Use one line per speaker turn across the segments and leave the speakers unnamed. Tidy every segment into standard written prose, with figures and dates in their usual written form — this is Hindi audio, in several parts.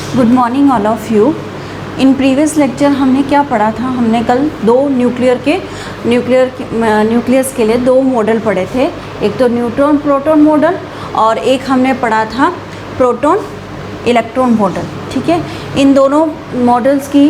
Good morning all of you. In previous lecture हमने क्या पढ़ा था? हमने कल दो न्यूक्लियस के लिए दो मॉडल पढ़े थे। एक तो न्यूट्रॉन प्रोटॉन मॉडल और एक हमने पढ़ा था प्रोटॉन इलेक्ट्रॉन मॉडल। ठीक है, इन दोनों मॉडल्स की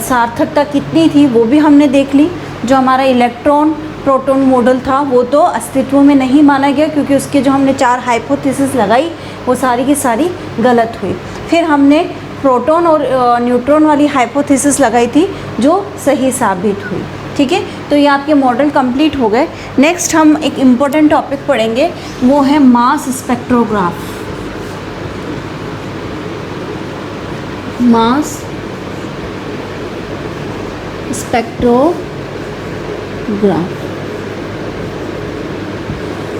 सार्थकता कितनी थी वो भी हमने देख ली। जो हमारा इलेक्ट्रॉन प्रोटॉन मॉडल था वो तो अस्तित्व में नहीं माना गया, क्योंकि उसके जो हमने 4 हाइपोथेसिस लगाई वो सारी की सारी गलत हुई। फिर हमने प्रोटॉन और न्यूट्रॉन वाली हाइपोथेसिस लगाई थी जो सही साबित हुई। ठीक है, तो ये आपके मॉडल कंप्लीट हो गए। नेक्स्ट हम एक इम्पोर्टेंट टॉपिक पढ़ेंगे, वो है मास स्पेक्ट्रोग्राफ। मास स्पेक्ट्रोग्राफ,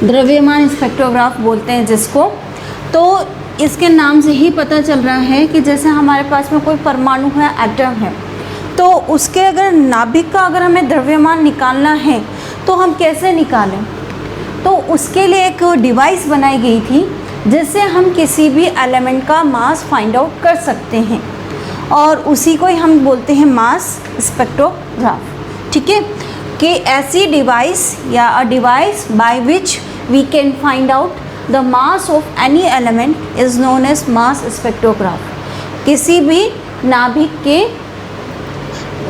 द्रव्यमान स्पेक्ट्रोग्राफ बोलते हैं जिसको। तो इसके नाम से ही पता चल रहा है कि जैसे हमारे पास में कोई परमाणु है, एटम है, तो उसके अगर नाभिक का अगर हमें द्रव्यमान निकालना है तो हम कैसे निकालें? तो उसके लिए एक डिवाइस बनाई गई थी जिससे हम किसी भी एलिमेंट का मास फाइंड आउट कर सकते हैं, और उसी को ही हम बोलते हैं मास स्पेक्ट्रोग्राफ। ठीक है, कि ऐसी डिवाइस या a device by which we can find out the mass of any element is known as mass spectrograph. किसी भी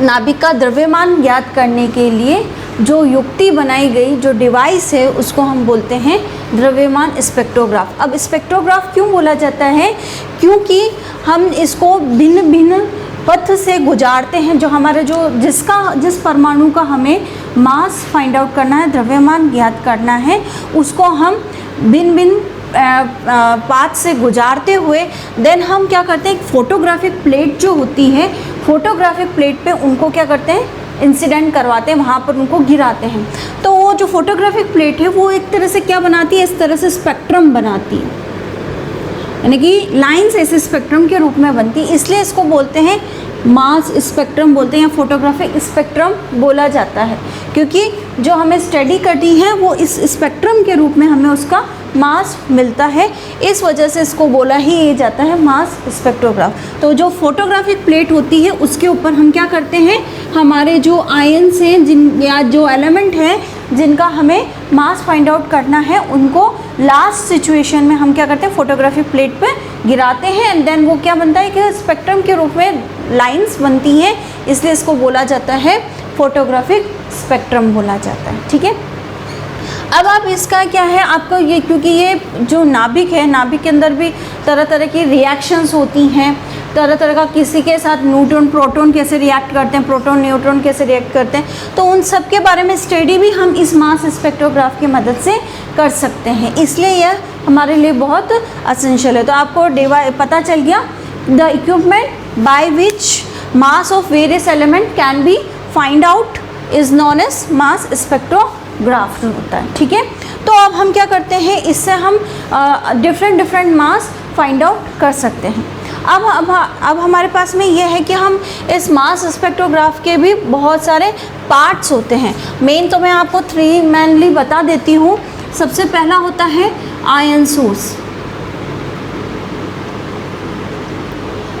नाभिक का द्रव्यमान ज्ञात करने के लिए जो युक्ति बनाई गई, जो डिवाइस है, उसको हम बोलते हैं द्रव्यमान स्पेक्ट्रोग्राफ। अब स्पेक्ट्रोग्राफ क्यों बोला जाता है? क्योंकि हम इसको भिन्न भिन्न पथ से गुजारते हैं। जो हमारे जिस परमाणु का हमें मास फाइंड आउट करना है, द्रव्यमान ज्ञात करना है, उसको हम भिन्न भिन्न पाथ से गुजारते हुए देन हम क्या करते हैं, फोटोग्राफिक प्लेट जो होती है, फोटोग्राफिक प्लेट पे उनको क्या करते हैं, इंसिडेंट करवाते हैं, वहाँ पर उनको गिराते हैं। तो वो जो फोटोग्राफिक प्लेट है वो एक तरह से क्या बनाती है, इस तरह से स्पेक्ट्रम बनाती है, यानी कि लाइंस ऐसे स्पेक्ट्रम के रूप में बनती है। इसलिए इसको बोलते हैं मास स्पेक्ट्रम बोलते हैं, या फोटोग्राफिक स्पेक्ट्रम बोला जाता है, क्योंकि जो हमें स्टडी करनी है वो इस स्पेक्ट्रम के रूप में हमें उसका मास मिलता है। इस वजह से इसको बोला ही जाता है मास स्पेक्ट्रोग्राफ। तो जो फोटोग्राफिक प्लेट होती है उसके ऊपर हम क्या करते हैं, हमारे जो आयन्स हैं या जो एलिमेंट हैं जिनका हमें मास फाइंड आउट करना है, उनको लास्ट सिचुएशन में हम क्या करते हैं, फोटोग्राफिक प्लेट पे गिराते हैं, एंड देन वो क्या बनता है कि स्पेक्ट्रम के रूप में लाइंस बनती हैं। इसलिए इसको बोला जाता है फोटोग्राफिक स्पेक्ट्रम बोला जाता है। ठीक है, अब आप इसका क्या है, आपको ये, क्योंकि ये जो नाभिक है, नाभिक के अंदर भी तरह तरह की रिएक्शंस होती हैं, तरह तरह का, किसी के साथ न्यूट्रॉन प्रोटॉन कैसे रिएक्ट करते हैं, प्रोटॉन न्यूट्रॉन कैसे रिएक्ट करते हैं, तो उन सब के बारे में स्टडी भी हम इस मास स्पेक्ट्रोग्राफ की मदद से कर सकते हैं। इसलिए यह हमारे लिए बहुत असेंशियल है। तो आपको पता चल गया, the equipment by which mass of various element can be find out is known as mass spectrograph होता है। ठीक है, तो अब हम क्या करते हैं, इससे हम डिफरेंट मास फाइंड आउट कर सकते हैं। अब हमारे पास में ये है कि हम इस मास स्पेक्ट्रोग्राफ के भी बहुत सारे पार्ट्स होते हैं। मेन तो मैं आपको 3 मेनली बता देती हूँ। सबसे पहला होता है आयन सोर्स।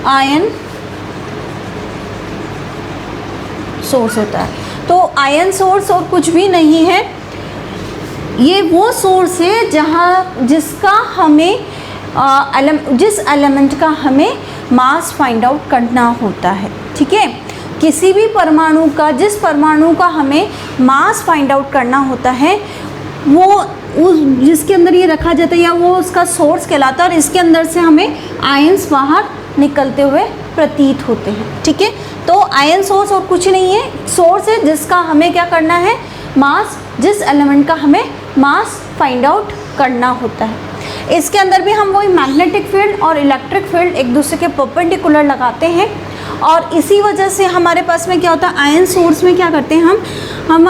आयन सोर्स होता है। तो आयन सोर्स और कुछ भी नहीं है, ये वो सोर्स है जिसका हमें जिस एलिमेंट का हमें मास फाइंड आउट करना होता है। ठीक है, किसी भी परमाणु का, जिस परमाणु का हमें मास फाइंड आउट करना होता है, वो जिसके अंदर ये रखा जाता है या वो उसका सोर्स कहलाता है, और इसके अंदर से हमें आयन्स बाहर निकलते हुए प्रतीत होते हैं। ठीक है, तो आयन सोर्स और कुछ नहीं है, सोर्स है जिसका हमें क्या करना है, मास, जिस एलिमेंट का हमें मास फाइंड आउट करना होता है। इसके अंदर भी हम वही मैग्नेटिक फील्ड और इलेक्ट्रिक फील्ड एक दूसरे के परपेंडिकुलर लगाते हैं, और इसी वजह से हमारे पास में क्या होता है, आयन सोर्स में क्या करते हैं हम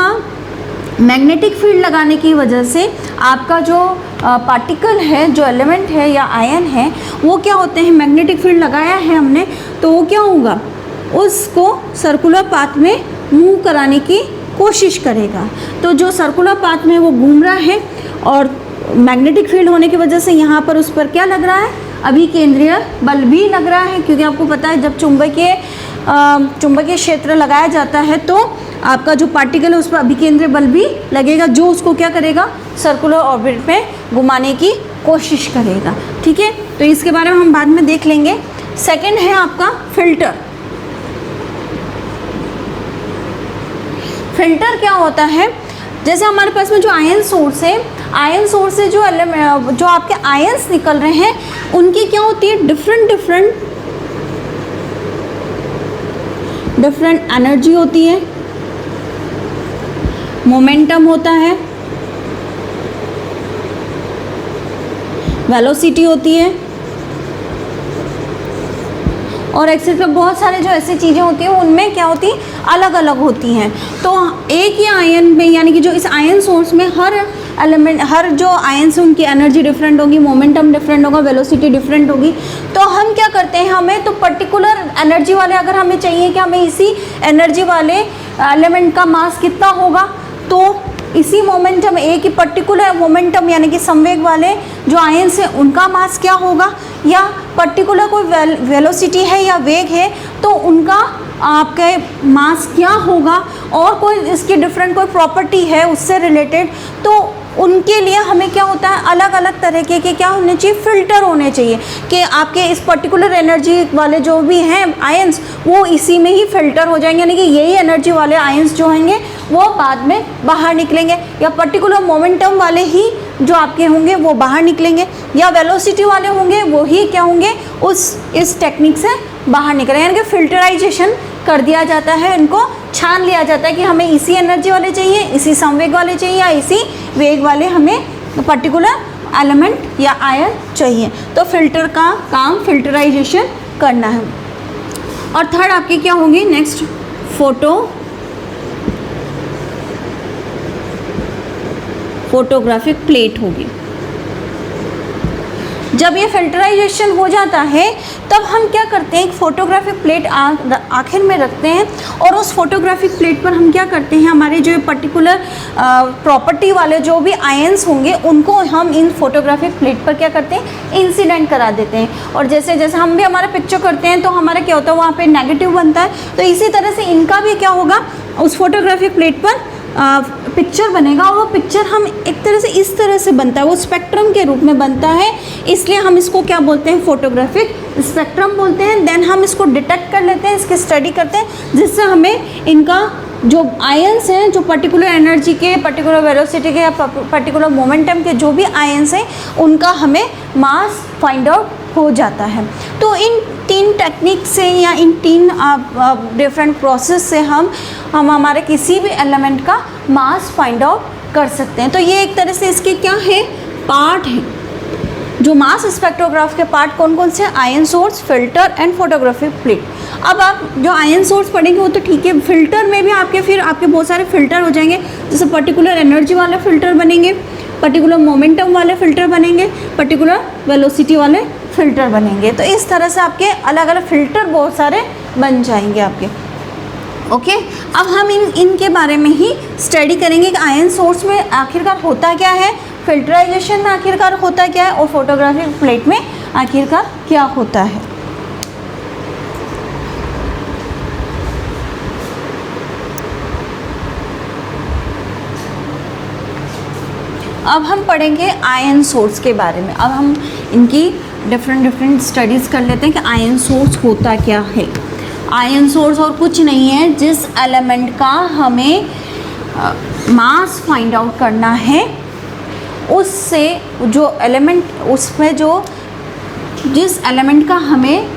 मैग्नेटिक फील्ड लगाने की वजह से आपका जो पार्टिकल है, जो एलिमेंट है या आयन है, वो क्या होते हैं, मैग्नेटिक फील्ड लगाया है हमने, तो वो क्या होगा, उसको सर्कुलर पाथ में मूव कराने की कोशिश करेगा। तो जो सर्कुलर पाथ में वो घूम रहा है, और मैग्नेटिक फील्ड होने की वजह से यहाँ पर उस पर क्या लग रहा है, अभिकेंद्रीय बल भी लग रहा है, क्योंकि आपको पता है जब चुंबकीय क्षेत्र लगाया जाता है तो आपका जो पार्टिकल है उस पर अभिकेंद्रीय बल भी लगेगा, जो उसको क्या करेगा, सर्कुलर ऑर्बिट में घुमाने की कोशिश करेगा। ठीक है, तो इसके बारे में हम बाद में देख लेंगे। सेकंड है आपका फिल्टर। फिल्टर क्या होता है, जैसे हमारे पास में जो आयन सोर्स है, आयन सोर्स से जो आपके आयन्स निकल रहे हैं उनकी क्या होती है, डिफरेंट एनर्जी होती है, मोमेंटम होता है, वेलोसिटी होती है और एक्सेट्रा बहुत सारे जो ऐसी चीज़ें होती हैं उनमें क्या होती हैं, अलग अलग होती हैं। तो एक ही आयन में, यानी कि जो इस आयन सोर्स में हर एलिमेंट, हर जो आयन्स हैं उनकी एनर्जी डिफरेंट होगी, मोमेंटम डिफरेंट होगा, वेलोसिटी डिफरेंट होगी। तो हम क्या करते हैं, हमें तो पर्टिकुलर एनर्जी वाले, अगर हमें चाहिए कि हमें इसी एनर्जी वाले एलिमेंट का मास कितना होगा, तो इसी मोमेंटम, एक ही पर्टिकुलर मोमेंटम यानी कि संवेग वाले जो आयन्स हैं उनका मास क्या होगा, या पर्टिकुलर कोई वेलोसिटी है या वेग है तो उनका आपके मास क्या होगा, और कोई इसकी डिफरेंट कोई प्रॉपर्टी है उससे रिलेटेड, तो उनके लिए हमें क्या होता है, अलग अलग तरीके के क्या होने चाहिए, फिल्टर होने चाहिए कि आपके इस पर्टिकुलर एनर्जी वाले जो भी हैं आयन्स वो इसी में ही फिल्टर हो जाएंगे, यानी कि यही एनर्जी वाले आयन्स जो होंगे वो बाद में बाहर निकलेंगे, या पर्टिकुलर मोमेंटम वाले ही जो आपके होंगे वो बाहर निकलेंगे, या वेलोसिटी वाले होंगे वो ही क्या होंगे, इस टेक्निक से बाहर निकलेंगे। यानी कि फिल्टराइजेशन कर दिया जाता है, इनको छान लिया जाता है कि हमें इसी एनर्जी वाले चाहिए, इसी संवेग वाले चाहिए, या इसी वेग वाले हमें पर्टिकुलर एलिमेंट या आयन चाहिए। तो फिल्टर का काम फिल्टराइजेशन करना है। और थर्ड आपकी क्या होगी, नेक्स्ट फोटोग्राफिक प्लेट होगी। जब ये फिल्टराइजेशन हो जाता है तब हम क्या करते हैं, एक फोटोग्राफिक प्लेट आखिर में रखते हैं, और उस फोटोग्राफिक प्लेट पर हम क्या करते हैं, हमारे जो पर्टिकुलर प्रॉपर्टी वाले जो भी आयन्स होंगे उनको हम इन फोटोग्राफिक प्लेट पर क्या करते हैं, इंसिडेंट करा देते हैं। और जैसे जैसे हम भी हमारा पिक्चर करते हैं तो हमारा क्या होता है, वहाँ पे नेगेटिव बनता है, तो इसी तरह से इनका भी क्या होगा, उस फोटोग्राफिक प्लेट पर पिक्चर बनेगा, और वो पिक्चर हम एक तरह से इस तरह से बनता है, वो स्पेक्ट्रम के रूप में बनता है, इसलिए हम इसको क्या बोलते हैं, फोटोग्राफिक स्पेक्ट्रम बोलते हैं। देन हम इसको डिटेक्ट कर लेते हैं, इसकी स्टडी करते हैं, जिससे हमें इनका जो आयन्स हैं, जो पर्टिकुलर एनर्जी के, पर्टिकुलर वेलोसिटी के या पर्टिकुलर मोमेंटम के जो भी आयन्स हैं उनका हमें मास फाइंड आउट हो जाता है। तो इन तीन टेक्निक से या इन तीन डिफरेंट प्रोसेस से हम हमारे किसी भी एलिमेंट का मास फाइंड आउट कर सकते हैं। तो ये एक तरह से इसके क्या है, पार्ट हैं। जो मास स्पेक्ट्रोग्राफ के पार्ट कौन कौन से, ion source, filter and photographic plate. अब आप जो आयन सोर्स पढ़ेंगे वो तो ठीक है, फिल्टर में भी आपके बहुत सारे फिल्टर हो जाएंगे, जैसे पर्टिकुलर एनर्जी वाले फिल्टर बनेंगे, पर्टिकुलर मोमेंटम वाले फिल्टर बनेंगे, पर्टिकुलर वेलोसिटी वाले फिल्टर बनेंगे। तो इस तरह से आपके अलग अलग फिल्टर बहुत सारे बन जाएंगे आपके। ओके, अब हम इनके बारे में ही स्टडी करेंगे कि आयन सोर्स में आखिरकार होता क्या है, फिल्टराइजेशन में आखिरकार होता क्या है, और फोटोग्राफिक प्लेट में आखिरकार क्या होता है। अब हम पढ़ेंगे आयन सोर्स के बारे में। अब हम इनकी डिफरेंट स्टडीज़ कर लेते हैं कि आयन सोर्स होता क्या है। आयन सोर्स और कुछ नहीं है, जिस एलिमेंट का हमें मास फाइंड आउट करना है, उससे जो एलिमेंट उसमें जिस एलिमेंट का हमें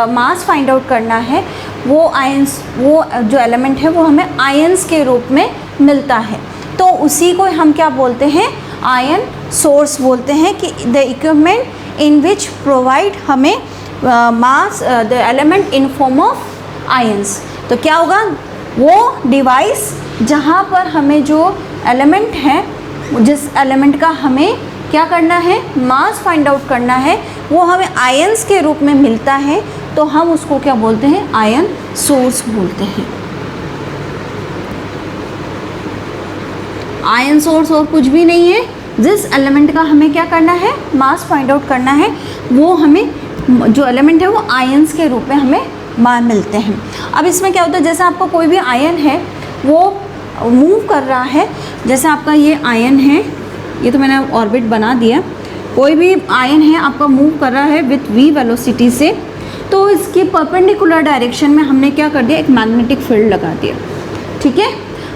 मास फाइंड आउट करना है वो आयन्स, वो जो एलिमेंट है वो हमें आयन्स के रूप में मिलता है। तो उसी को हम क्या बोलते हैं, आयन सोर्स बोलते हैं, कि the equipment in which provide हमें mass the element in form of ions. तो क्या होगा, वो डिवाइस जहाँ पर हमें जो एलिमेंट है, जिस एलिमेंट का हमें क्या करना है, मास फाइंड आउट करना है, वो हमें आयन्स के रूप में मिलता है, तो हम उसको क्या बोलते हैं, आयन सोर्स बोलते हैं। आयन सोर्स और कुछ भी नहीं है, जिस एलिमेंट का हमें क्या करना है, मास फाइंड आउट करना है, वो हमें जो एलिमेंट है वो आयंस के रूप में हमें मिलते हैं। अब इसमें क्या होता है, जैसे आपका कोई भी आयन है वो मूव कर रहा है, जैसे आपका ये आयन है, ये तो मैंने ऑर्बिट बना दिया, कोई भी आयन है आपका मूव कर रहा है विथ v वेलोसिटी से, तो इसकी परपेंडिकुलर डायरेक्शन में हमने क्या कर दिया, एक मैग्नेटिक फील्ड लगा दिया। ठीक है,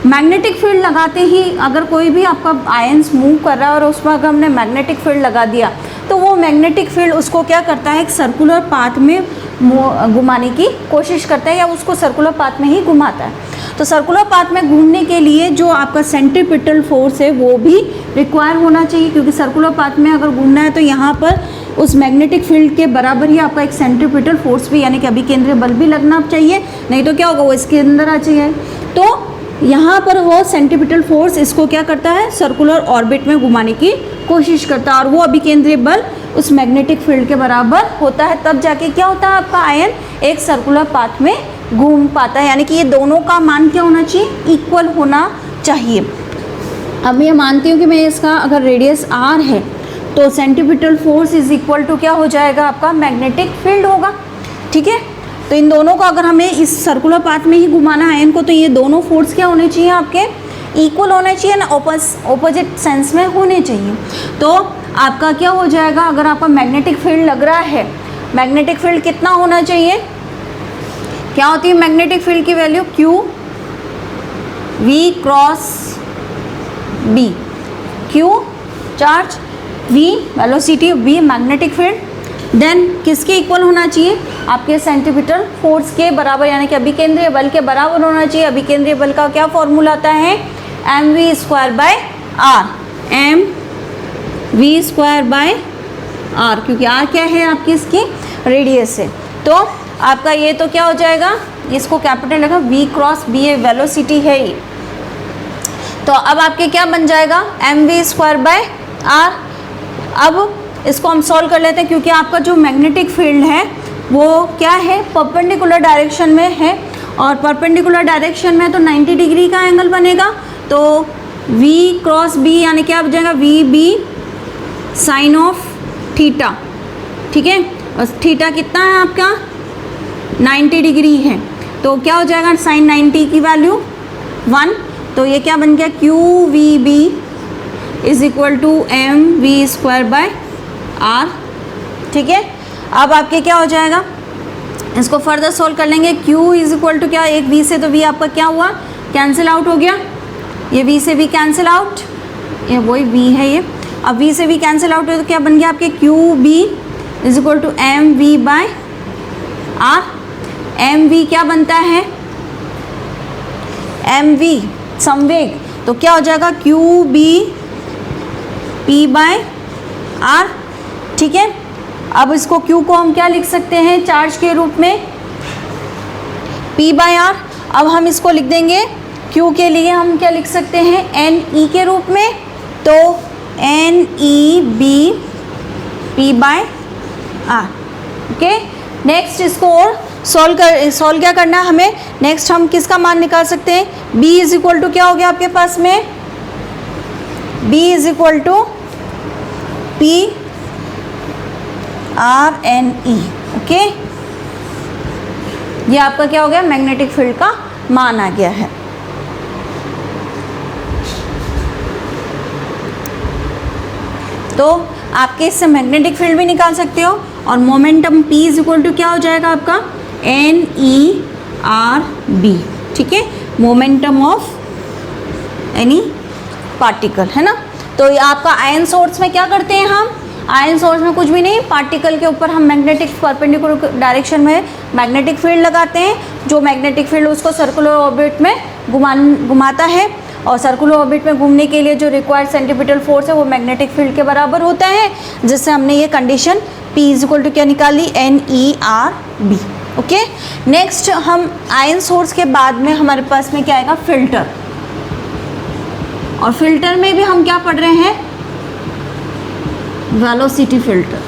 मैग्नेटिक फील्ड लगाते ही अगर कोई भी आपका आयंस मूव कर रहा है और उसमें अगर हमने मैग्नेटिक फील्ड लगा दिया तो वो मैग्नेटिक फील्ड उसको क्या करता है, एक सर्कुलर पाथ में घुमाने की कोशिश करता है या उसको सर्कुलर पाथ में ही घुमाता है। तो सर्कुलर पाथ में घूमने के लिए जो आपका सेंट्रीपिटल फोर्स है वो भी रिक्वायर होना चाहिए, क्योंकि सर्कुलर पाथ में अगर घूमना है तो यहाँ पर उस मैग्नेटिक फील्ड के बराबर ही आपका एक सेंट्रीपिटल फोर्स भी यानी कि अभिकेंद्रीय बल भी लगना चाहिए, नहीं तो क्या होगा, वो इसके अंदर आ जाएगा। तो यहाँ पर वो सेंट्रीपिटल फोर्स इसको क्या करता है, सर्कुलर ऑर्बिट में घुमाने की कोशिश करता है, और वो अभिकेंद्रीय बल उस मैग्नेटिक फील्ड के बराबर होता है, तब जाके क्या होता है, आपका आयन एक सर्कुलर पाथ में घूम पाता है। यानी कि ये दोनों का मान क्या होना चाहिए, इक्वल होना चाहिए। अब मैं मानती हूँ कि मैं इसका अगर रेडियस r है तो centripetal force is equal to क्या हो जाएगा, आपका मैग्नेटिक फील्ड होगा। ठीक है, तो इन दोनों को अगर हमें इस सर्कुलर पाथ में ही घुमाना है आयन को, तो ये दोनों फोर्स क्या होने चाहिए, आपके इक्वल होने चाहिए ना, ऑपोजिट सेंस में होने चाहिए। तो आपका क्या हो जाएगा, अगर आपका मैग्नेटिक फील्ड लग रहा है, मैग्नेटिक फील्ड कितना होना चाहिए, क्या होती है मैग्नेटिक फील्ड की value, Q V cross B, Q charge, V velocity, V magnetic field, then किसके इक्वल होना चाहिए, आपके सेंट्रीपिटल फोर्स के बराबर, यानी कि अभिकेंद्रीय बल के बराबर होना चाहिए। अभिकेंद्रीय बल का क्या फॉर्मूला आता है, mv square by r, mv square by r, क्योंकि r क्या है आपकी इसकी रेडियस है। तो आपका ये तो क्या हो जाएगा, इसको कैपिटल रखा, v क्रॉस b ये वेलोसिटी है ये, तो अब आपके क्या बन जाएगा, mv स्क्वायर बाय r। अब इसको हम सॉल्व कर लेते हैं, क्योंकि आपका जो मैग्नेटिक फील्ड है वो क्या है, परपेंडिकुलर डायरेक्शन में है, और परपेंडिकुलर डायरेक्शन में तो 90 डिग्री का एंगल बनेगा, तो v क्रॉस b यानी क्या बन जाएगा, v b sine of theta. ठीक है, और थीटा कितना है आपका, 90 डिग्री है, तो क्या हो जाएगा, साइन 90 की वैल्यू 1, तो ये क्या बन गया, Q V B is equal to M V square by R. ठीक है, अब आपके क्या हो जाएगा, इसको फर्दर सोल्व कर लेंगे, Q इज इक्वल टू क्या, एक V से तो V आपका क्या हुआ, कैंसिल आउट हो गया, ये V से V कैंसिल आउट, ये वही V है ये, अब V से V कैंसिल आउट हो तो क्या बन गया आपके, Q B is equal to M V by R. M V क्या बनता है, एम वी संवेग, तो क्या हो जाएगा, Q B P by R. ठीक है, अब इसको Q को हम क्या लिख सकते हैं, चार्ज के रूप में, P बाय आर। अब हम इसको लिख देंगे, Q के लिए हम क्या लिख सकते हैं, NE के रूप में, तो NEB P by R. Okay, next इसको और सॉल्व क्या करना है हमें, नेक्स्ट हम किसका मान निकाल सकते हैं, B इज इक्वल टू क्या हो गया आपके पास में, B is equal to P R N E. Okay, ये आपका क्या हो गया, मैग्नेटिक फील्ड का मान आ गया है। तो आपके इससे मैग्नेटिक फील्ड भी निकाल सकते हो, और momentum P is equal to क्या हो जाएगा आपका, एन ई आर बी। ठीक है, मोमेंटम ऑफ एनी पार्टिकल, है ना। तो ये आपका आयन सोर्स में क्या करते हैं हम, आयन सोर्स में कुछ भी नहीं, पार्टिकल के ऊपर हम मैग्नेटिक परपेंडिकुलर डायरेक्शन में मैग्नेटिक फील्ड लगाते हैं, जो मैग्नेटिक फील्ड उसको सर्कुलर ऑर्बिट में घुमाता है, और सर्कुलर ऑर्बिट में घूमने के लिए जो रिक्वायर्ड सेंट्रीपिटल फोर्स है वो मैग्नेटिक फील्ड के बराबर होता है, जिससे हमने ये condition P is equal to क्या निकाली, NERB। ओके, नेक्स्ट हम आयन सोर्स के बाद में हमारे पास में क्या आएगा, फिल्टर, और फिल्टर में भी हम क्या पढ़ रहे हैं, वेलोसिटी फिल्टर।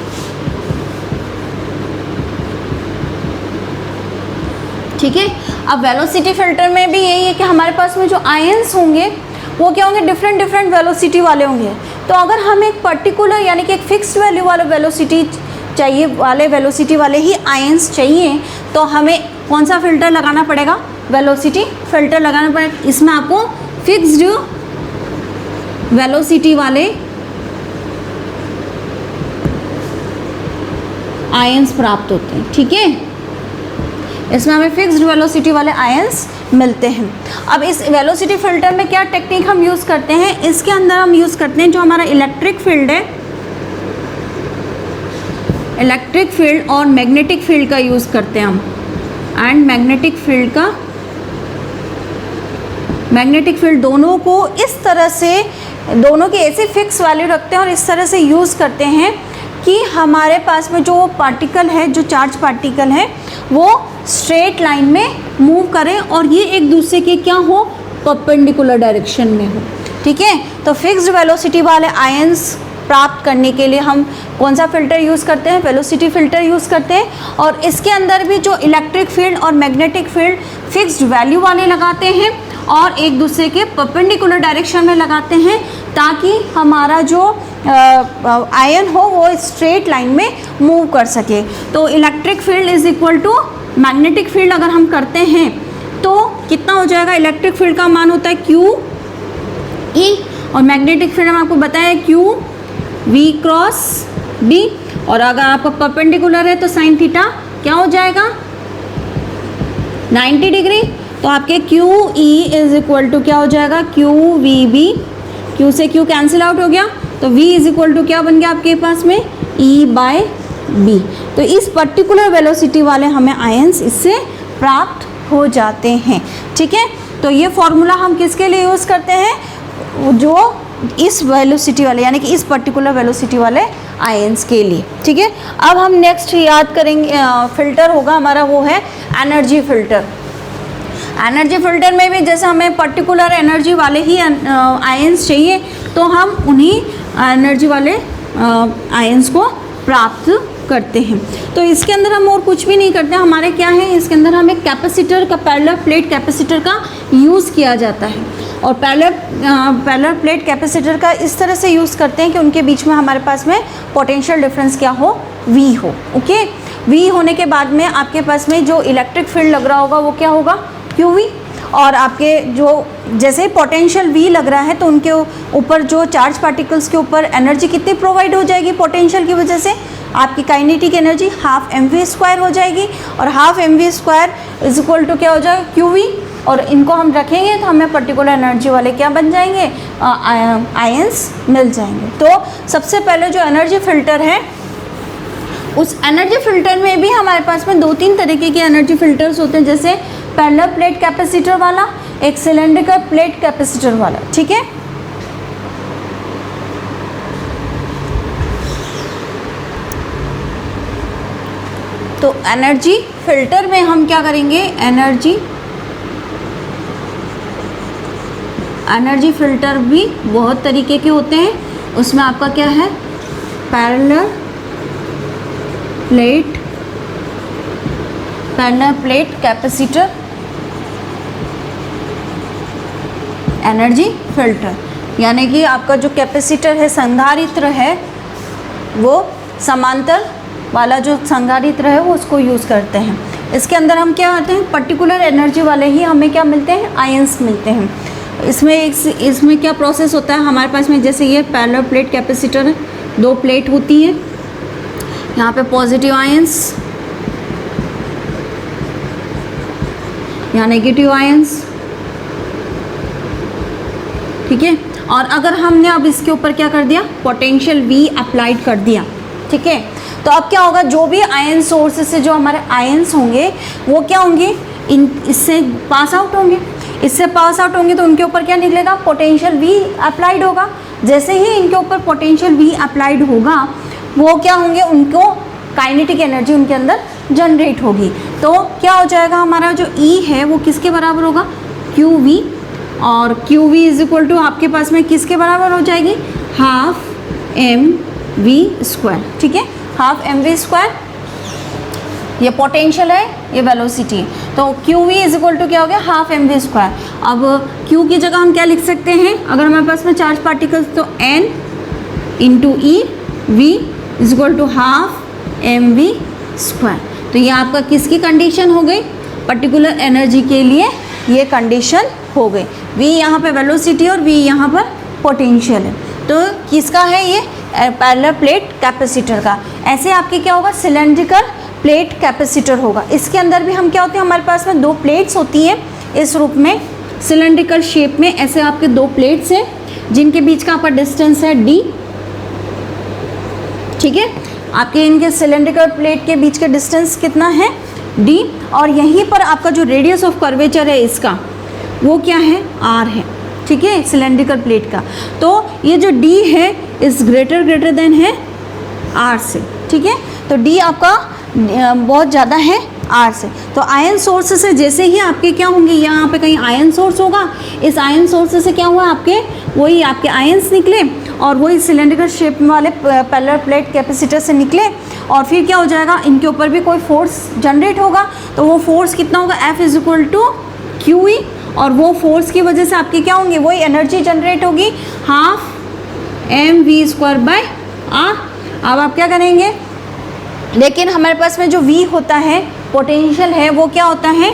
ठीक है, अब वेलोसिटी फिल्टर में भी यही है कि हमारे पास में जो आयंस होंगे वो क्या होंगे, डिफरेंट वेलोसिटी वाले होंगे। तो अगर हम एक पर्टिकुलर यानी कि एक फिक्स्ड वैल्यू वाला वेलोसिटी चाहिए वाले वेलोसिटी वाले ही आयंस चाहिए, तो हमें कौन सा फ़िल्टर लगाना पड़ेगा? वेलोसिटी फ़िल्टर लगाना पड़ेगा। इसमें आपको फिक्स्ड वेलोसिटी वाले आयंस प्राप्त होते हैं, ठीक है। इसमें हमें फिक्स्ड वेलोसिटी वाले आयंस मिलते हैं। अब इस वेलोसिटी फ़िल्टर में क्या टेक्निक हम यूज़ करते हैं? इसके अंदर हम यूज़ करते हैं जो हमारा इलेक्ट्रिक फील्ड है, इलेक्ट्रिक फील्ड और मैग्नेटिक फील्ड का यूज़ करते हैं हम। एंड मैग्नेटिक फील्ड दोनों को इस तरह से, दोनों की ऐसे फिक्स वैल्यू रखते हैं और इस तरह से यूज़ करते हैं कि हमारे पास में जो पार्टिकल है, जो चार्ज पार्टिकल है, वो स्ट्रेट लाइन में मूव करें और ये एक दूसरे के क्या हो? परपेंडिकुलर डायरेक्शन में हो, ठीक है। तो फिक्स्ड वेलोसिटी वाले आयंस प्राप्त करने के लिए हम कौन सा फ़िल्टर यूज़ करते हैं? वेलोसिटी फ़िल्टर यूज़ करते हैं। और इसके अंदर भी जो इलेक्ट्रिक फील्ड और मैग्नेटिक फील्ड फिक्स्ड वैल्यू वाले लगाते हैं और एक दूसरे के परपेंडिकुलर डायरेक्शन में लगाते हैं, ताकि हमारा जो आयन हो वो स्ट्रेट लाइन में मूव कर सके। तो electric field is equal to magnetic field अगर हम करते हैं तो कितना हो जाएगा? इलेक्ट्रिक फील्ड का मान होता है क्यू ई और मैग्नेटिक फील्ड हम आपको बताया क्यू वी क्रॉस डी। और अगर आपका परपेंडिकुलर है तो साइन थीटा क्या हो जाएगा? 90 डिग्री। तो आपके Q E is equal to क्या हो जाएगा? क्यू वी बी, क्यू से क्यू कैंसिल आउट हो गया, तो v इज इक्वल टू क्या बन गया आपके पास में? E by B. तो इस पर्टिकुलर वेलोसिटी वाले हमें आयंस इससे प्राप्त हो जाते हैं, ठीक है। तो ये फॉर्मूला हम किसके लिए यूज़ करते हैं? जो इस वेलोसिटी वाले, यानी कि इस पर्टिकुलर वेलोसिटी वाले आयंस के लिए, ठीक है। अब हम नेक्स्ट याद करेंगे फ़िल्टर होगा हमारा, वो है एनर्जी फ़िल्टर। एनर्जी फ़िल्टर में भी जैसे हमें पर्टिकुलर एनर्जी वाले ही आयंस चाहिए, तो हम उन्हीं एनर्जी वाले आयंस को प्राप्त करते हैं। तो इसके अंदर हम और कुछ भी नहीं करते, हमारे क्या है, इसके अंदर हमें कैपेसिटर का, पैरेलल प्लेट कैपेसिटर का यूज़ किया जाता है। और पैरेलल प्लेट कैपेसिटर का इस तरह से यूज़ करते हैं कि उनके बीच में हमारे पास में पोटेंशियल डिफरेंस क्या हो? V हो, ओके। V होने के बाद में आपके पास में जो इलेक्ट्रिक फील्ड लग रहा होगा वो क्या होगा? QV। और आपके जो जैसे ही पोटेंशियल V लग रहा है तो उनके ऊपर जो चार्ज पार्टिकल्स के ऊपर एनर्जी कितनी प्रोवाइड हो जाएगी पोटेंशियल की वजह से? आपकी काइनेटिक एनर्जी हाफ mv² हो जाएगी। और half mv² is equal to क्या हो जाएगा? QV। और इनको हम रखेंगे तो हमें पर्टिकुलर एनर्जी वाले क्या बन जाएंगे? आयंस मिल जाएंगे। तो सबसे पहले जो एनर्जी फ़िल्टर है, उस एनर्जी फ़िल्टर में भी हमारे पास में 2-3 तरीके के एनर्जी फ़िल्टर्स होते हैं, जैसे पैरेलल प्लेट कैपेसिटर वाला, एक सिलेंड्रिकल प्लेट कैपेसिटर वाला, ठीक है। तो एनर्जी फ़िल्टर में हम क्या करेंगे? एनर्जी फ़िल्टर भी बहुत तरीके के होते हैं। उसमें आपका क्या है? Parallel plate capacitor energy filter, यानी कि आपका जो कैपेसिटर है, संधारित्र है, वो समांतर वाला जो संधारित्र है वो उसको यूज़ करते हैं। इसके अंदर हम क्या करते हैं? पर्टिकुलर एनर्जी वाले ही हमें क्या मिलते हैं? आयंस मिलते हैं। इसमें क्या प्रोसेस होता है हमारे पास में? जैसे ये पैरेलल प्लेट कैपेसिटर है, 2 प्लेट होती है, यहाँ पे पॉजिटिव आयंस, यहाँ नेगेटिव आयंस, ठीक है। और अगर हमने अब इसके ऊपर क्या कर दिया? पोटेंशियल V अप्लाइड कर दिया, ठीक है। तो अब क्या होगा? जो भी आयन सोर्स से जो हमारे आयंस होंगे वो क्या होंगे? इससे पास आउट होंगे। इससे पास आउट होंगे तो उनके ऊपर क्या निकलेगा? पोटेंशियल V अप्लाइड होगा। जैसे ही इनके ऊपर पोटेंशियल V अप्लाइड होगा, वो क्या होंगे? उनको काइनेटिक एनर्जी उनके अंदर जनरेट होगी। तो क्या हो जाएगा? हमारा जो E है वो किसके बराबर होगा? QV। और QV इज इक्वल टू आपके पास में किसके बराबर हो जाएगी? हाफ mv², ठीक है। हाफ mv², ये पोटेंशियल है, ये वेलोसिटी है। तो QV इज इक्वल टू क्या हो गया? Half mv²। अब Q की जगह हम क्या लिख सकते हैं? अगर हमारे पास में चार्ज पार्टिकल्स, तो N × E, V is equal to half mv²। तो ये आपका किसकी कंडीशन हो गई, पर्टिकुलर एनर्जी के लिए ये कंडीशन हो गई। v यहाँ पे वेलोसिटी और v यहाँ पर पोटेंशियल है। तो किसका है ये, पैरेलल प्लेट कैपेसिटर का। ऐसे आपके क्या होगा, सिलेंड्रिकल प्लेट कैपेसिटर होगा। इसके अंदर भी हम क्या होते हैं, हमारे पास में 2 प्लेट्स होती हैं इस रूप में, सिलेंड्रिकल शेप में। ऐसे आपके 2 प्लेट्स हैं जिनके बीच का आपका डिस्टेंस है d, ठीक है। आपके इनके सिलेंड्रिकल प्लेट के बीच का डिस्टेंस कितना है, d। और यहीं पर आपका जो रेडियस ऑफ कर्वेचर है इसका, वो क्या है, r है, ठीक है, सिलेंड्रिकल प्लेट का। तो ये जो d है इस ग्रेटर देन है r से, ठीक है। तो d आपका बहुत ज़्यादा है r से। तो आयन सोर्स से जैसे ही आपके क्या होंगे, यहाँ पे कहीं आयन सोर्स होगा, इस आयन सोर्स से क्या हुआ, आपके वही आपके आयन्स निकले और वही सिलेंड्रिकल शेप वाले पैरेलल प्लेट कैपेसिटर से निकले। और फिर क्या हो जाएगा, इनके ऊपर भी कोई फोर्स जनरेट होगा। तो वो फोर्स कितना होगा, F = QE। और वो फोर्स की वजह से आपकी क्या होंगे, वही एनर्जी जनरेट होगी, 12 mv²/r। अब आप क्या करेंगे, लेकिन हमारे पास में जो v होता है, पोटेंशियल है, वो क्या होता है,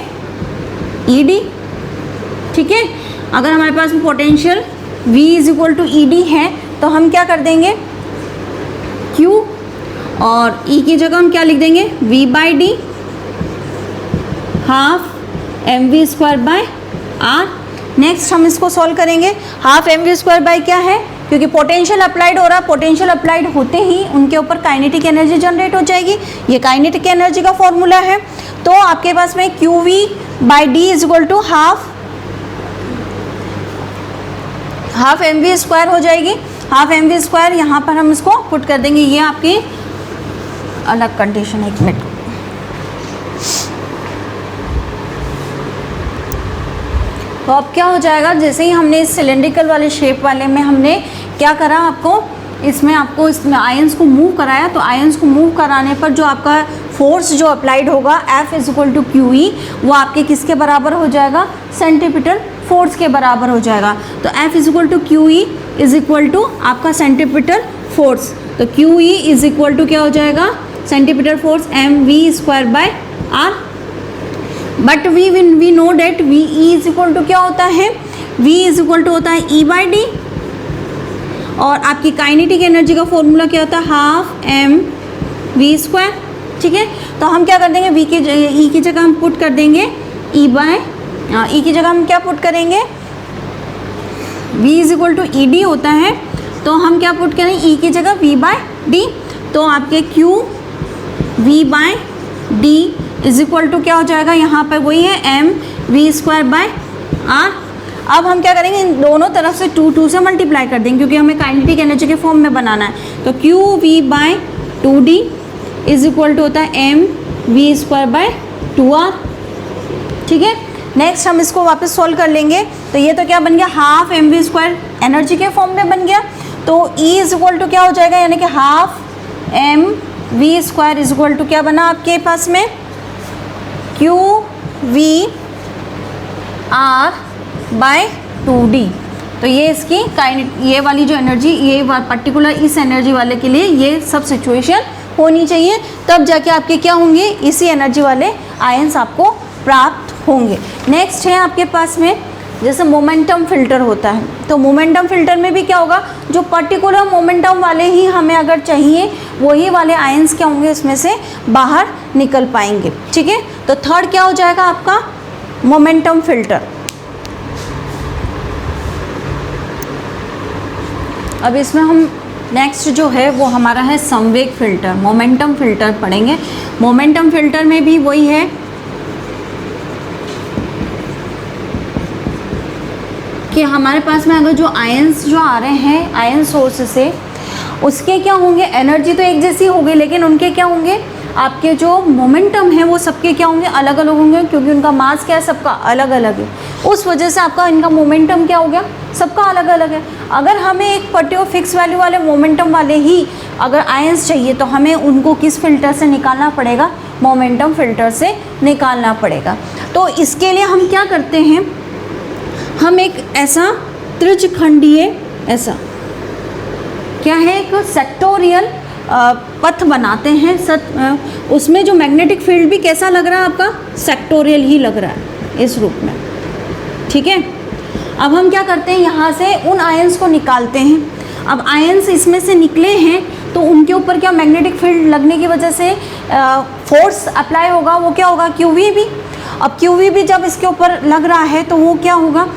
ED, ठीक है। अगर हमारे पास में पोटेंशियल v = ED है तो हम क्या कर देंगे, Q और E की जगह हम क्या लिख देंगे, v/d, 12 mv²/r। नेक्स्ट हम इसको सॉल्व करेंगे। 12 mv² क्या है, क्योंकि पोटेंशियल अप्लाइड हो रहा है, पोटेंशियल अप्लाइड होते ही उनके ऊपर काइनेटिक एनर्जी जनरेट हो जाएगी। ये काइनेटिक एनर्जी का फॉर्मूला है। तो आपके पास में QV/d = हाफ mv² हो जाएगी। हाफ mv², यहाँ पर हम इसको पुट कर देंगे। ये आपकी अलग कंडीशन है, 1 मिनट। तो अब क्या हो जाएगा, जैसे ही हमने इस सिलेंड्रिकल वाले शेप वाले में हमने क्या करा, इसमें आयंस को मूव कराया। तो आयंस को मूव कराने पर जो आपका फोर्स जो अप्लाइड होगा, F = QE, वो आपके किसके बराबर हो जाएगा, सेंटीपिटल फोर्स के बराबर हो जाएगा। तो F = QE = आपका सेंटीपिटल फोर्स। तो QE = क्या हो जाएगा, centripetal force mv²/r। But we know that VE = क्या होता है, V होता है E/d। और आपकी काइनेटिक एनर्जी का फॉर्मूला क्या होता है, 12 mv², ठीक है। तो हम क्या कर देंगे, E की जगह हम पुट कर देंगे E की जगह हम क्या पुट करेंगे, V = ED होता है। तो हम क्या पुट करें, E की जगह V/d। तो आपके QV/d = क्या हो जाएगा, यहाँ पर वही है mv²/r। अब हम क्या करेंगे, इन दोनों तरफ से 2 से मल्टीप्लाई कर देंगे, क्योंकि हमें काइनेटिक एनर्जी के फॉर्म में बनाना है। तो QV/2d = होता है mv²/2r, ठीक है। नेक्स्ट हम इसको वापस सोल्व कर लेंगे। तो ये तो क्या बन गया, 12 mv² एनर्जी के फॉर्म में बन गया। तो E = क्या हो जाएगा, यानी कि 12 mv² = क्या बना आपके पास में, QVR/2d। तो ये इसकी ये वाली जो एनर्जी, ये पर्टिकुलर इस एनर्जी वाले के लिए ये सब सिचुएशन होनी चाहिए, तब जाके आपके क्या होंगे, इसी एनर्जी वाले आयंस आपको प्राप्त होंगे। नेक्स्ट है आपके पास में, जैसे मोमेंटम फिल्टर होता है। तो मोमेंटम फिल्टर में भी क्या होगा, जो पर्टिकुलर मोमेंटम वाले ही हमें अगर चाहिए, वही वाले आयंस क्या होंगे, इसमें से बाहर निकल पाएंगे, ठीक है। तो थर्ड क्या हो जाएगा आपका, मोमेंटम फिल्टर। अब इसमें हम नेक्स्ट जो है वो हमारा है संवेग फिल्टर, मोमेंटम फिल्टर पढ़ेंगे। मोमेंटम फिल्टर में भी वही है कि हमारे पास में अगर जो आयंस जो आ रहे हैं आयन सोर्स से, उसके क्या होंगे, एनर्जी तो एक जैसी होगी, लेकिन उनके क्या होंगे, आपके जो मोमेंटम है वो सबके क्या होंगे, अलग अलग होंगे, क्योंकि उनका मास क्या है, सबका अलग अलग है। उस वजह से आपका इनका मोमेंटम क्या हो गया, सबका अलग अलग है। अगर हमें एक पर्टिकुलर फिक्स वैल्यू वाले मोमेंटम वाले ही अगर आयंस चाहिए, तो हमें उनको किस फिल्टर से निकालना पड़ेगा, मोमेंटम फिल्टर से निकालना पड़ेगा। तो इसके लिए हम क्या करते हैं, हम एक ऐसा त्रिज्यखंडीय, ऐसा क्या है, एक सेक्टोरियल पथ बनाते हैं उसमें जो मैग्नेटिक फील्ड भी कैसा लग रहा है आपका, सेक्टोरियल ही लग रहा है इस रूप में, ठीक है। अब हम क्या करते हैं, यहाँ से उन आयंस को निकालते हैं। अब आयंस इसमें से निकले हैं तो उनके ऊपर क्या मैग्नेटिक फील्ड लगने की वजह से फोर्स अप्लाई होगा, वो क्या होगा, क्यूवी भी। अब क्यूवी भी जब इसके ऊपर लग रहा है तो वो क्या होगा,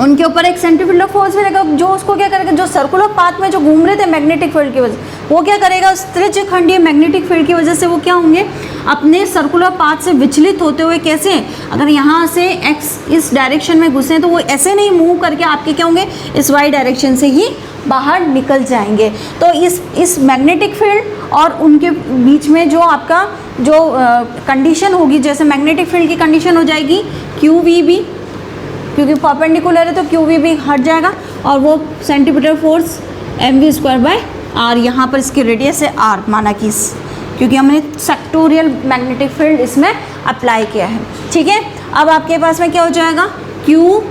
उनके ऊपर एक सेंट्रीफ्यूगल फोर्स भी रहेगा, जो उसको क्या करेगा, जो सर्कुलर पाथ में जो घूम रहे थे मैग्नेटिक फील्ड की वजह, वो क्या करेगा, उस त्रिज्यखंडीय मैग्नेटिक फील्ड की वजह से वो क्या होंगे, अपने सर्कुलर पाथ से विचलित होते हुए, कैसे, अगर यहाँ से एक्स इस डायरेक्शन में घुसे तो वो ऐसे नहीं मूव करके आपके क्या होंगे, इस वाई डायरेक्शन से ही बाहर निकल जाएंगे। तो इस मैग्नेटिक फील्ड और उनके बीच में जो आपका जो कंडीशन होगी, जैसे मैग्नेटिक फील्ड की कंडीशन हो जाएगी क्यू वी बी, क्योंकि परपेंडिकुलर है तो क्यू वी भी हट जाएगा, और वो centimetre force M V square by R, यहाँ पर इसकी रेडियस है आर माना कि क्योंकि हमने सेक्टोरियल मैग्नेटिक फील्ड इसमें अप्लाई किया है, ठीक है। अब आपके पास में क्या हो जाएगा, Q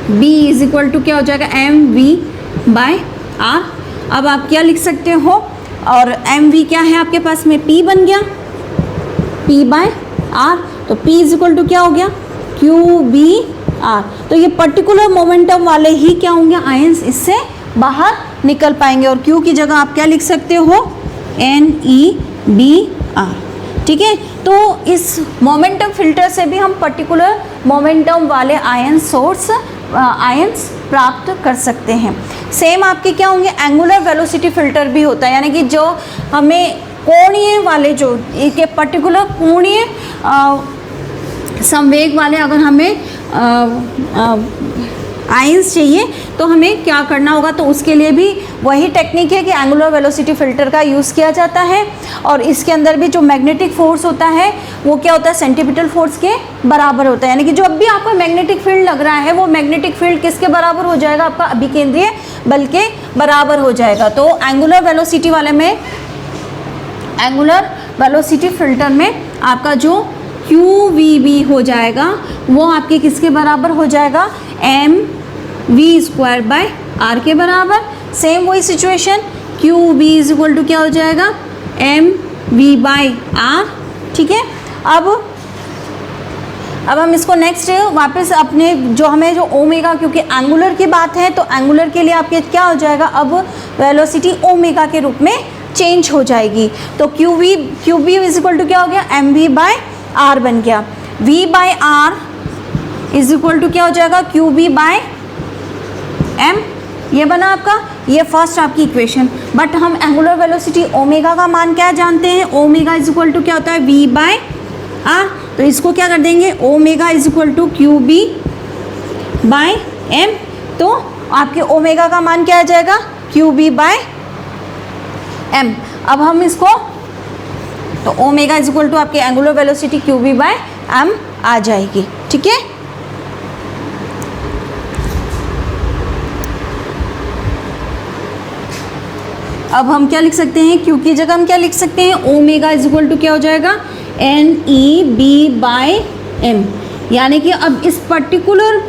B is equal to क्या हो जाएगा, एम वी बाय आर। अब आप क्या लिख सकते हो, और एम वी क्या है आपके पास में, पी बन गया, पी बाय आर, तो पी इज इक्वल टू क्या हो गया, क्यू बी आर। तो ये पर्टिकुलर मोमेंटम वाले ही क्या होंगे, आयंस इससे बाहर निकल पाएंगे, और क्यू की जगह आप क्या लिख सकते हो, एन ई बी आर, ठीक है। तो इस मोमेंटम फिल्टर से भी हम पर्टिकुलर मोमेंटम वाले आयंस प्राप्त कर सकते हैं। सेम आपके क्या होंगे, एंगुलर वेलोसिटी फिल्टर भी होता है, यानी कि जो हमें कोणीय वाले, जो एक पर्टिकुलर कोणीय संवेग वाले अगर हमें आयंस चाहिए तो हमें क्या करना होगा, तो उसके लिए भी वही टेक्निक है कि एंगुलर वेलोसिटी फ़िल्टर का यूज़ किया जाता है। और इसके अंदर भी जो मैग्नेटिक फोर्स होता है वो क्या होता है, सेंटीपिटल फोर्स के बराबर होता है, यानी कि जब भी आपको मैग्नेटिक फील्ड लग रहा है वो मैग्नेटिक फील्ड किसके बराबर हो जाएगा, आपका अभिकेंद्रीय बल के बराबर हो जाएगा। तो एंगुलर वेलोसिटी वाले में, एंगुलर वेलोसिटी फ़िल्टर में आपका जो क्यू वी बी हो जाएगा वो आपके किसके बराबर हो जाएगा, M V square by R के बराबर। सेम वही situation, Q B is equal to क्या हो जाएगा, एम वी बाय आर, ठीक है। अब हम इसको नेक्स्ट वापस अपने जो हमें जो ओमेगा, क्योंकि एंगुलर की बात है तो एंगुलर के लिए आपके क्या हो जाएगा, अब वेलोसिटी ओमेगा के रूप में चेंज हो जाएगी। तो Q B is equal to क्या हो गया, एम वी बाय आर बन गया। v by R is equal to क्या हो जाएगा, क्यू बी बाय एम, ये बना आपका, ये फर्स्ट आपकी इक्वेशन। बट हम एंगुलर वेलोसिटी ओमेगा का मान क्या जानते हैं, ओमेगा इज इक्वल टू क्या होता है, v बाय आर। तो इसको क्या कर देंगे, omega is equal to Q B by M. तो आपके ओमेगा का मान क्या आ जाएगा, क्यू बी बाय एम। अब हम इसको, तो ओमेगा इज इक्वल टू आपके angular velocity Q B by M आ जाएगी, ठीक है। अब हम क्या लिख सकते हैं, क्यू की जगह हम क्या लिख सकते हैं, ओमेगा इज इक्वल टू क्या हो जाएगा, N E B by M. यानी कि अब इस पर्टिकुलर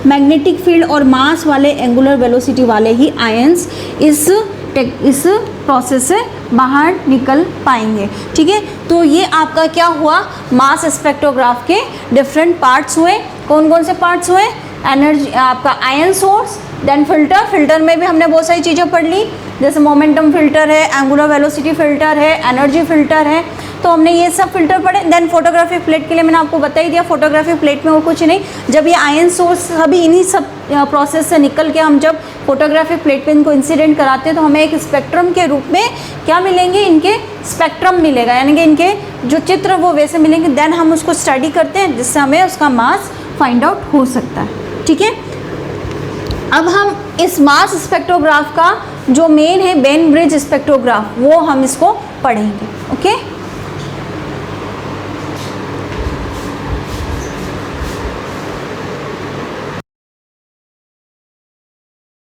मैग्नेटिक फील्ड और मास वाले एंगुलर वेलोसिटी वाले ही आयंस इस प्रोसेस से बाहर निकल पाएंगे, ठीक है। तो ये आपका क्या हुआ, मास स्पेक्ट्रोग्राफ के डिफरेंट पार्ट्स हुए। कौन कौन से पार्ट्स हुए, एनर्जी, आपका आयन सोर्स, देन फिल्टर में भी हमने बहुत सारी चीज़ें पढ़ ली, जैसे मोमेंटम फिल्टर है, एंगुलर वेलोसिटी फिल्टर है, एनर्जी फिल्टर है, तो हमने ये सब फिल्टर पढ़े। देन फोटोग्राफी प्लेट के लिए मैंने आपको बता ही दिया, फोटोग्राफी प्लेट में और कुछ नहीं, जब ये आयन सोर्स सभी इन्हीं सब प्रोसेस से निकल के हम जब फोटोग्राफी प्लेट पे इनको इंसिडेंट कराते हैं तो हमें एक स्पेक्ट्रम के रूप में क्या मिलेंगे, इनके स्पेक्ट्रम मिलेगा, यानी कि इनके जो चित्र वो वैसे मिलेंगे। देन हम उसको स्टडी करते हैं जिससे हमें उसका मास फाइंड आउट हो सकता है, ठीक है। अब हम इस मास स्पेक्ट्रोग्राफ का जो मेन है बेन ब्रिज स्पेक्ट्रोग्राफ, वो हम इसको पढ़ेंगे, ओके।